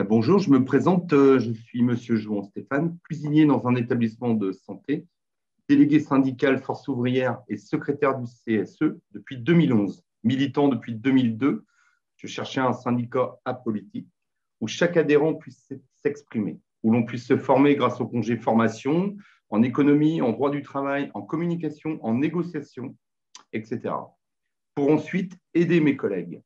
Bonjour, je me présente, je suis Monsieur Jouan Stéphane, cuisinier dans un établissement de santé, délégué syndical Force ouvrière et secrétaire du CSE depuis 2011, militant depuis 2002. Je cherchais un syndicat apolitique où chaque adhérent puisse s'exprimer, où l'on puisse se former grâce au congé formation, en économie, en droit du travail, en communication, en négociation, etc. Pour ensuite aider mes collègues.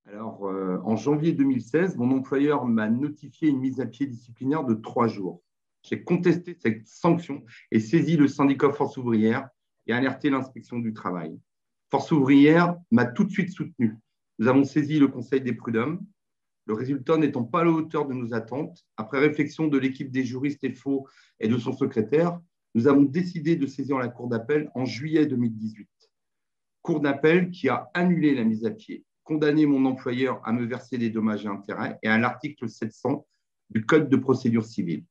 Alors, en janvier 2016, mon employeur m'a notifié une mise à pied disciplinaire de 3 jours. J'ai contesté cette sanction et saisi le syndicat Force ouvrière et alerté l'inspection du travail. Force ouvrière m'a tout de suite soutenu. Nous avons saisi le conseil des prud'hommes. Le résultat n'étant pas à la hauteur de nos attentes, après réflexion de l'équipe des juristes FO et de son secrétaire, nous avons décidé de saisir la cour d'appel en juillet 2018. Cour d'appel qui a annulé la mise à pied, condamné mon employeur à me verser des dommages et intérêts et à l'article 700 du Code de procédure civile.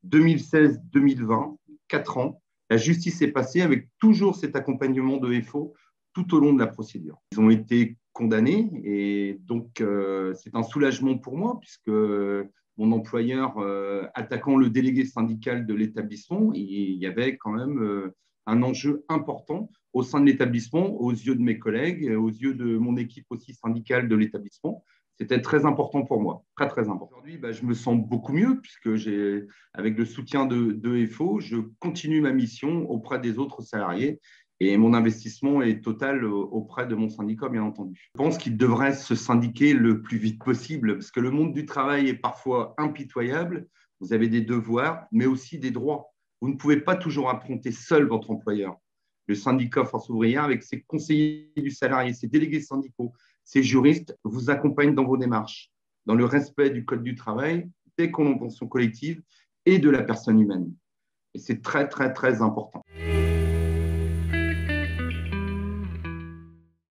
2016-2020, 4 ans, la justice est passée avec toujours cet accompagnement de FO tout au long de la procédure. Ils ont été condamnés et donc c'est un soulagement pour moi puisque mon employeur, attaquant le délégué syndical de l'établissement, il y avait quand même un enjeu important au sein de l'établissement, aux yeux de mes collègues, aux yeux de mon équipe aussi syndicale de l'établissement. C'était très important pour moi, très, très important. Aujourd'hui, je me sens beaucoup mieux puisque avec le soutien de FO, je continue ma mission auprès des autres salariés et mon investissement est total auprès de mon syndicat, bien entendu. Je pense qu'il devrait se syndiquer le plus vite possible parce que le monde du travail est parfois impitoyable. Vous avez des devoirs, mais aussi des droits. Vous ne pouvez pas toujours affronter seul votre employeur. Le syndicat Force ouvrière, avec ses conseillers du salarié, ses délégués syndicaux, ses juristes, vous accompagnent dans vos démarches, dans le respect du Code du travail, des conventions collectives et de la personne humaine. Et c'est très, très, très important.